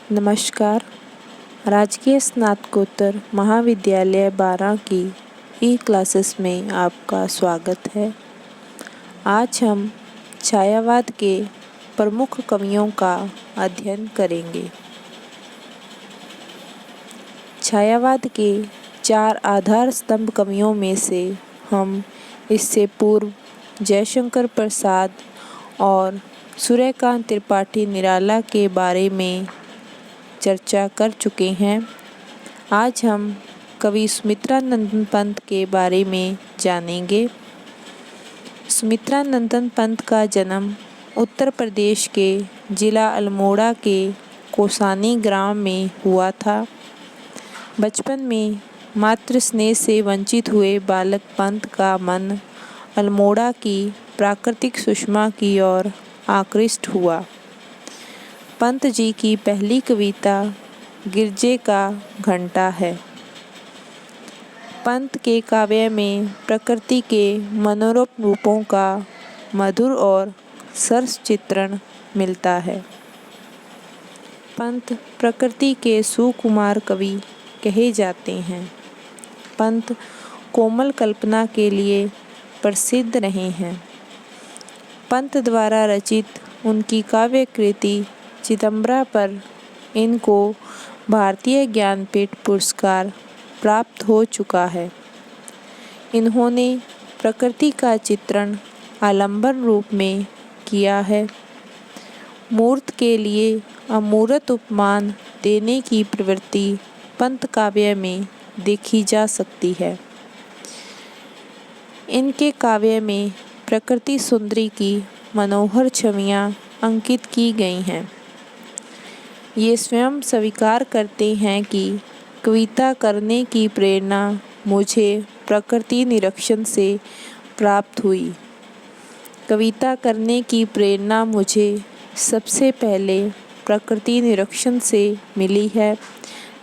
नमस्कार। राजकीय स्नातकोत्तर महाविद्यालय 12 की क्लासेस में आपका स्वागत है। आज हम छायावाद के प्रमुख कवियों का अध्ययन करेंगे। छायावाद के 4 आधार स्तंभ कवियों में से हम इससे पूर्व जयशंकर प्रसाद और सूर्यकांत त्रिपाठी निराला के बारे में चर्चा कर चुके हैं। आज हम कवि सुमित्रा नंदन पंत के बारे में जानेंगे। सुमित्रा नंदन पंत का जन्म उत्तर प्रदेश के जिला अल्मोड़ा के कोसानी ग्राम में हुआ था। बचपन में मातृ स्नेह से वंचित हुए बालक पंत का मन अल्मोड़ा की प्राकृतिक सुषमा की ओर आकृष्ट हुआ। पंत जी की पहली कविता गिरजे का घंटा है। पंत के काव्य में प्रकृति के मनोरम रूपों का मधुर और सरस चित्रण मिलता है। पंत प्रकृति के सुकुमार कवि कहे जाते हैं। पंत कोमल कल्पना के लिए प्रसिद्ध रहे हैं। पंत द्वारा रचित उनकी काव्य कृति चिदंबरा पर इनको भारतीय ज्ञानपीठ पुरस्कार प्राप्त हो चुका है। इन्होंने प्रकृति का चित्रण आलंबन रूप में किया है। मूर्त के लिए अमूर्त उपमान देने की प्रवृत्ति पंत काव्य में देखी जा सकती है। इनके काव्य में प्रकृति सुंदरी की मनोहर छवियां अंकित की गई हैं। ये स्वयं स्वीकार करते हैं कि कविता करने की प्रेरणा मुझे प्रकृति निरीक्षण से प्राप्त हुई। कविता करने की प्रेरणा मुझे सबसे पहले प्रकृति निरीक्षण से मिली है,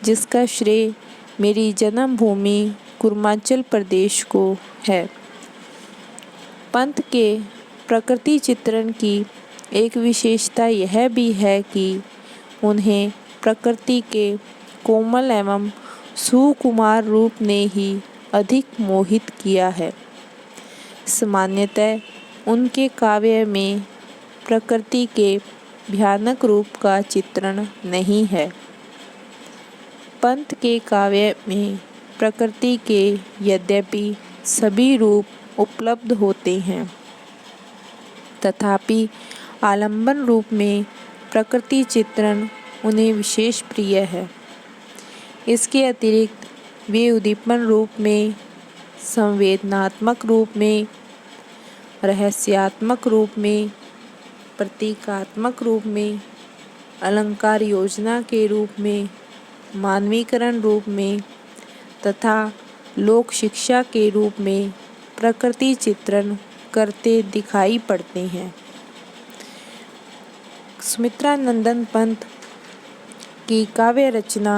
जिसका श्रेय मेरी जन्मभूमि कुर्मांचल प्रदेश को है। पंत के प्रकृति चित्रण की एक विशेषता यह भी है कि उन्हें प्रकृति के कोमल एवं सुकुमार रूप ने ही अधिक मोहित किया है। सामान्यतः उनके काव्य में प्रकृति के भयानक रूप का चित्रण नहीं है। पंत के काव्य में प्रकृति के यद्यपि सभी रूप उपलब्ध होते हैं, तथापि आलंबन रूप में प्रकृति चित्रण उन्हें विशेष प्रिय है। इसके अतिरिक्त वे उद्दीपन रूप में, संवेदनात्मक रूप में, रहस्यात्मक रूप में, प्रतीकात्मक रूप में, अलंकार योजना के रूप में, मानवीकरण रूप में तथा लोक शिक्षा के रूप में प्रकृति चित्रण करते दिखाई पड़ते हैं। सुमित्रा नंदन पंत की काव्य रचना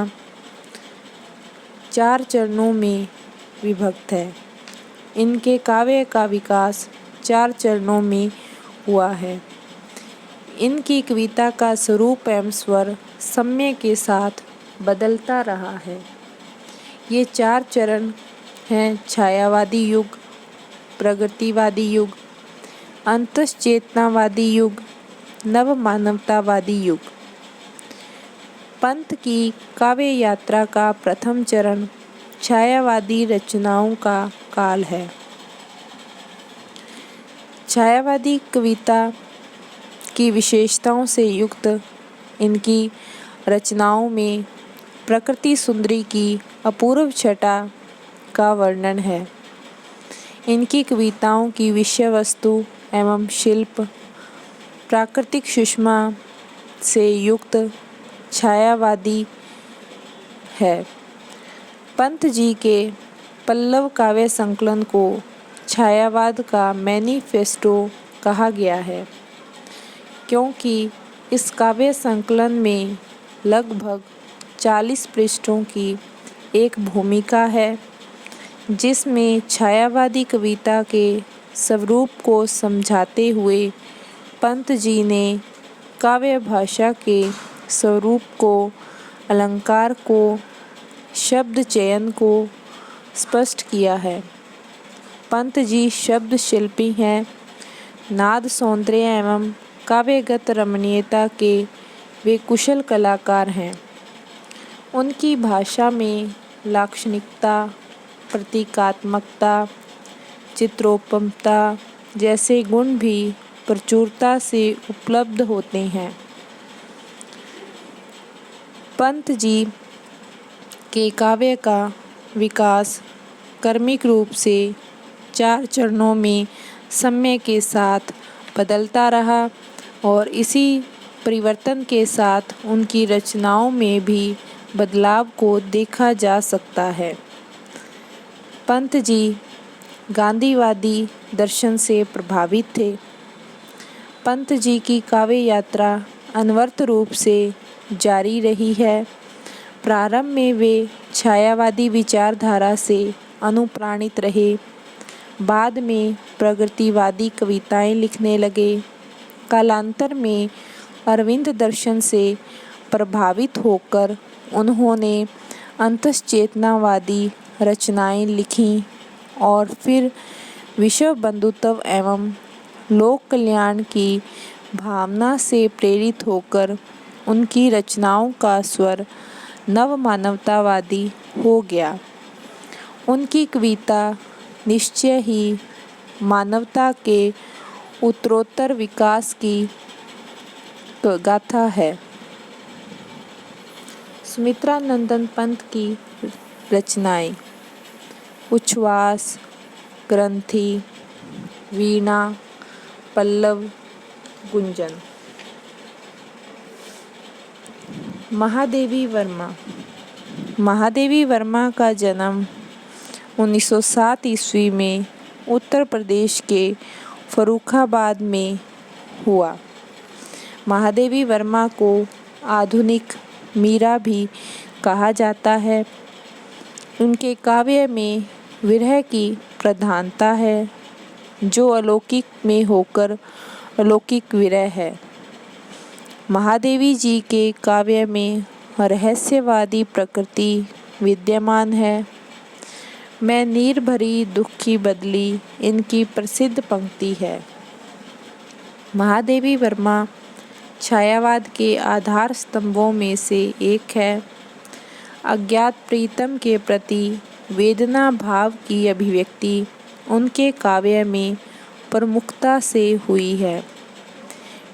4 चरणों में विभक्त है। इनके काव्य का विकास 4 चरणों में हुआ है। इनकी कविता का स्वरूप एवं स्वर समय के साथ बदलता रहा है। ये 4 चरण हैं: छायावादी युग, प्रगतिवादी युग, अंतश्चेतनावादी युग, नव मानवतावादी युग। पंत की काव्य यात्रा का प्रथम चरण छायावादी रचनाओं का काल है। छायावादी कविता की विशेषताओं से युक्त इनकी रचनाओं में प्रकृति सुंदरी की अपूर्व छटा का वर्णन है। इनकी कविताओं की विषय वस्तु एवं शिल्प प्राकृतिक सुषमा से युक्त छायावादी है। पंत जी के पल्लव काव्य संकलन को छायावाद का मैनिफेस्टो कहा गया है, क्योंकि इस काव्य संकलन में लगभग 40 पृष्ठों की एक भूमिका है, जिसमें छायावादी कविता के स्वरूप को समझाते हुए पंत जी ने काव्य भाषा के स्वरूप को, अलंकार को, शब्द चयन को स्पष्ट किया है। पंत जी शब्द शिल्पी हैं। नाद सौंदर्य एवं काव्यगत रमणीयता के वे कुशल कलाकार हैं। उनकी भाषा में लाक्षणिकता, प्रतीकात्मकता, चित्रोपमता जैसे गुण भी प्रचुरता से उपलब्ध होते हैं। पंत जी के काव्य का विकास क्रमिक रूप से 4 चरणों में समय के साथ बदलता रहा और इसी परिवर्तन के साथ उनकी रचनाओं में भी बदलाव को देखा जा सकता है। पंत जी गांधीवादी दर्शन से प्रभावित थे। पंत जी की काव्य यात्रा अनवरत रूप से जारी रही है। प्रारंभ में वे छायावादी विचारधारा से अनुप्राणित रहे। बाद में प्रगतिवादी कविताएं लिखने लगे। कालांतर में अरविंद दर्शन से प्रभावित होकर उन्होंने अंतश्चेतनावादी रचनाएं लिखीं और फिर विश्व बंधुत्व एवं लोक कल्याण की भावना से प्रेरित होकर उनकी रचनाओं का स्वर नव मानवतावादी हो गया। उनकी कविता निश्चय ही मानवता के उत्तरोत्तर विकास की गाथा है। सुमित्रानंदन पंत की रचनाएं उच्छ्वास, ग्रंथि, वीणा, पल्लव, गुंजन। महादेवी वर्मा। महादेवी वर्मा का जन्म 1907 ईस्वी में उत्तर प्रदेश के फर्रुखाबाद में हुआ। महादेवी वर्मा को आधुनिक मीरा भी कहा जाता है। उनके काव्य में विरह की प्रधानता है, जो अलौकिक में होकर अलौकिक विरह है। महादेवी जी के काव्य में रहस्यवादी प्रकृति विद्यमान है। मैं नीर भरी दुख की बदली इनकी प्रसिद्ध पंक्ति है। महादेवी वर्मा छायावाद के आधार स्तंभों में से एक है। अज्ञात प्रीतम के प्रति वेदना भाव की अभिव्यक्ति उनके काव्य में प्रमुखता से हुई है।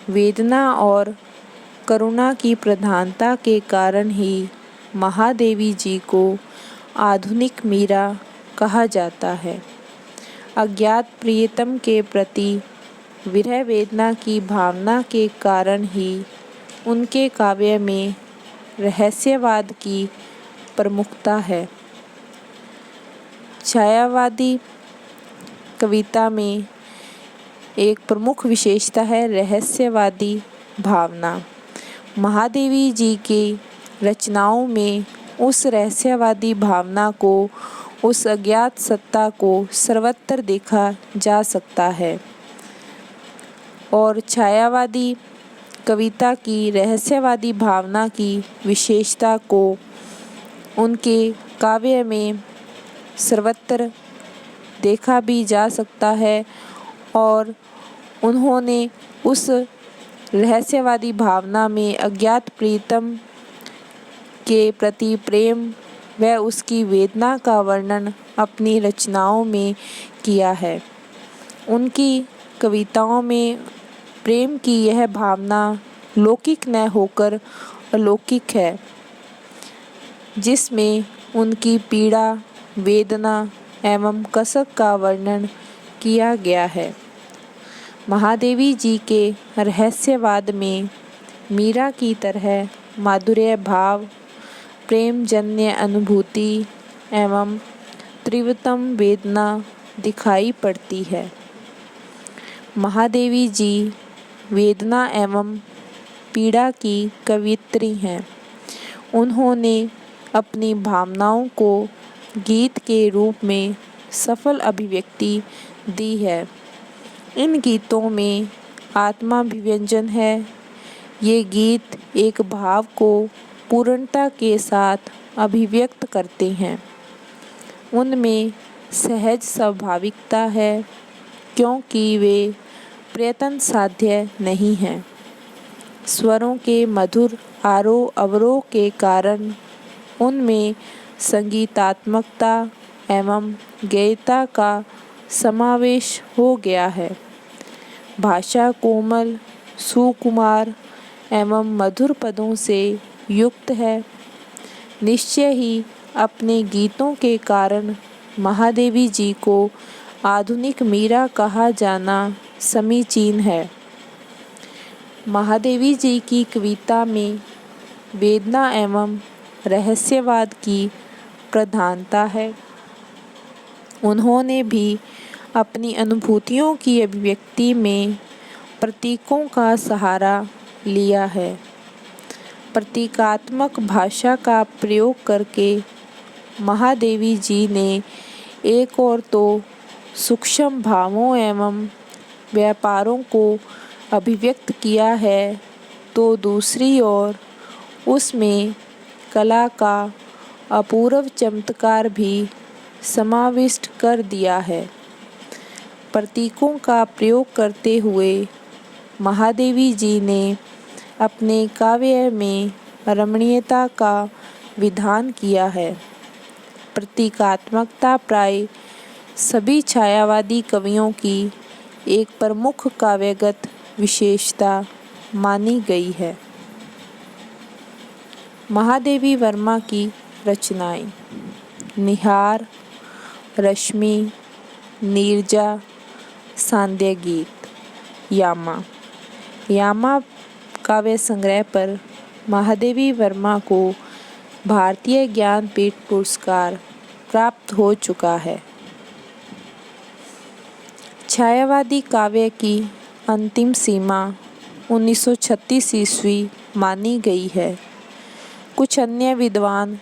वेदना और करुणा की प्रधानता के कारण ही महादेवी जी को आधुनिक मीरा कहा जाता है। अज्ञात प्रियतम के प्रति विरह वेदना की भावना के कारण ही उनके काव्य में रहस्यवाद की प्रमुखता है। छायावादी कविता में एक प्रमुख विशेषता है रहस्यवादी भावना। महादेवी जी की रचनाओं में उस रहस्यवादी भावना को, उस अज्ञात सत्ता को सर्वत्र देखा जा सकता है और छायावादी कविता की रहस्यवादी भावना की विशेषता को उनके काव्य में सर्वत्र देखा भी जा सकता है और उन्होंने उस रहस्यवादी भावना में अज्ञात प्रीतम के प्रति प्रेम व उसकी वेदना का वर्णन अपनी रचनाओं में किया है। उनकी कविताओं में प्रेम की यह भावना लौकिक न होकर अलौकिक है, जिसमें उनकी पीड़ा, वेदना एवं कसक का वर्णन किया गया है। महादेवी जी के रहस्यवाद में मीरा की तरह माधुर्य भाव, प्रेमजन्य अनुभूति एवं तीव्रतम वेदना दिखाई पड़ती है। महादेवी जी वेदना एवं पीड़ा की कवयित्री हैं। उन्होंने अपनी भावनाओं को गीत के रूप में सफल अभिव्यक्ति दी है। इन गीतों में आत्माभिव्यंजन है। ये गीत एक भाव को पूर्णता के साथ अभिव्यक्त करते हैं। उनमें सहज स्वाभाविकता है क्योंकि वे प्रयत्न साध्य नहीं हैं। स्वरों के मधुर आरोह अवरोह के कारण उनमें संगीतात्मकता एवं गेयता का समावेश हो गया है। भाषा कोमल, सुकुमार एवं मधुर पदों से युक्त है। निश्चय ही अपने गीतों के कारण महादेवी जी को आधुनिक मीरा कहा जाना समीचीन है। महादेवी जी की कविता में वेदना एवं रहस्यवाद की प्रधानता है। उन्होंने भी अपनी अनुभूतियों की अभिव्यक्ति में प्रतीकों का सहारा लिया है। प्रतीकात्मक भाषा का प्रयोग करके महादेवी जी ने एक ओर तो सूक्ष्म भावों एवं व्यापारों को अभिव्यक्त किया है तो दूसरी ओर उसमें कला का अपूर्व चमत्कार भी समाविष्ट कर दिया है। प्रतीकों का प्रयोग करते हुए महादेवी जी ने अपने काव्य में रमणीयता का विधान किया है। प्रतीकात्मकता प्राय सभी छायावादी कवियों की एक प्रमुख काव्यगत विशेषता मानी गई है। महादेवी वर्मा की रचनाएं निहार, रश्मि, नीरजा, सांध्य गीत, यामा काव्य संग्रह पर महादेवी वर्मा को भारतीय ज्ञानपीठ पुरस्कार प्राप्त हो चुका है। छायावादी काव्य की अंतिम सीमा 1936 ईस्वी मानी गई है। कुछ अन्य विद्वान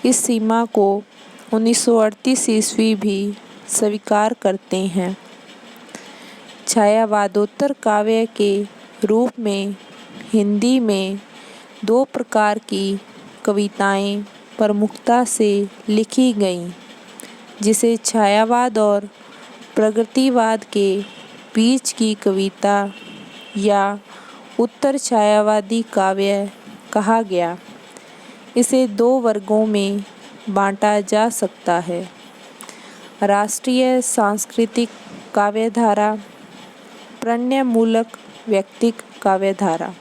इस सीमा को 1938 ईस्वी भी स्वीकार करते हैं। छायावादोत्तर काव्य के रूप में हिंदी में दो प्रकार की कविताएं प्रमुखता से लिखी गईं, जिसे छायावाद और प्रगतिवाद के बीच की कविता या उत्तर छायावादी काव्य कहा गया। इसे दो वर्गों में बांटा जा सकता है: राष्ट्रीय सांस्कृतिक काव्यधारा, प्रणयमूलक व्यक्तिक काव्यधारा।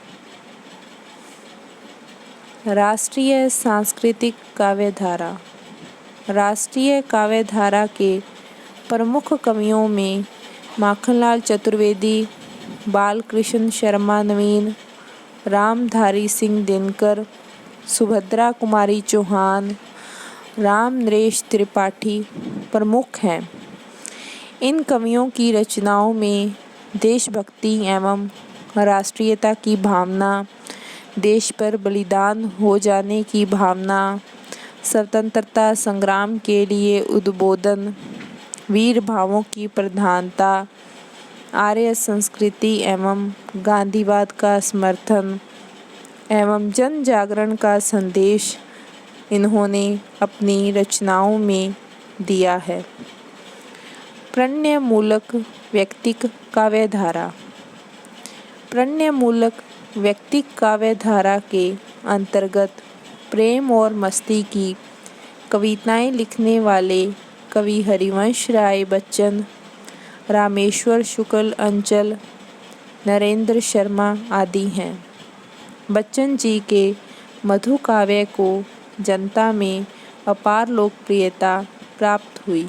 राष्ट्रीय सांस्कृतिक काव्यधारा। राष्ट्रीय काव्यधारा के प्रमुख कवियों में माखनलाल चतुर्वेदी, बालकृष्ण शर्मा नवीन, रामधारी सिंह दिनकर, सुभद्रा कुमारी चौहान, राम नरेश त्रिपाठी प्रमुख हैं। इन कवियों की रचनाओं में देशभक्ति एवं राष्ट्रीयता की भावना, देश पर बलिदान हो जाने की भावना, स्वतंत्रता संग्राम के लिए उद्बोधन, वीर भावों की प्रधानता, आर्य संस्कृति एवं गांधीवाद का समर्थन एवं जन जागरण का संदेश इन्होंने अपनी रचनाओं में दिया है। प्रणयमूलक व्यक्तिक काव्यधारा। प्रणयमूलक व्यक्तिक काव्यधारा के अंतर्गत प्रेम और मस्ती की कविताएं लिखने वाले कवि हरिवंश राय बच्चन, रामेश्वर शुक्ल अंचल, नरेंद्र शर्मा आदि हैं। बच्चन जी के मधु काव्य को जनता में अपार लोकप्रियता प्राप्त हुई।